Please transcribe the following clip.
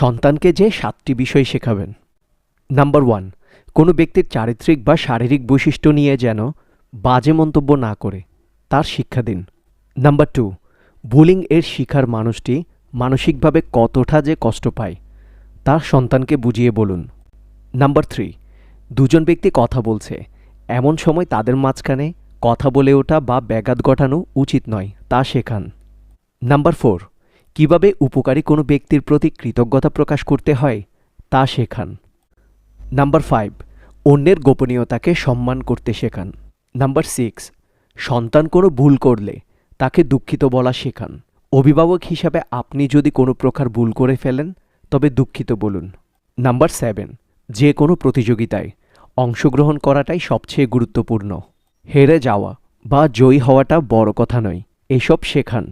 সন্তানকে যে 7টি বিষয় শেখাবেন। নাম্বার 1, কোনো ব্যক্তির চারিত্রিক বা শারীরিক বৈশিষ্ট্য নিয়ে যেন বাজে মন্তব্য না করে তার শিক্ষা দিন। নাম্বার 2, বুলিং এর শিকার মানুষটি মানসিকভাবে কতটা যে কষ্ট পায় তার সন্তানকে বুঝিয়ে বলুন। নাম্বার 3, দুজন ব্যক্তি কথা বলছে, এমন সময় তাদের মাঝখানে কথা বলে ওঠা বা ব্যাঘাত ঘটানো উচিত নয়, তা শেখান। নাম্বার 4, কিভাবে উপকারী কোনো ব্যক্তির প্রতি কৃতজ্ঞতা প্রকাশ করতে হয় তা শেখান। নাম্বার 5, অন্যের গোপনীয়তাকে সম্মান করতে শেখান। নাম্বার 6, সন্তান কোনো ভুল করলে তাকে দুঃখিত বলা শেখান। অভিভাবক হিসাবে আপনি যদি কোনো প্রকার ভুল করে ফেলেন তবে দুঃখিত বলুন। নাম্বার 7, যে কোনো প্রতিযোগিতায় অংশগ্রহণ করাটাই সবচেয়ে গুরুত্বপূর্ণ। হেরে যাওয়া বা জয়ী হওয়াটা বড় কথা নয়, এসব শেখান।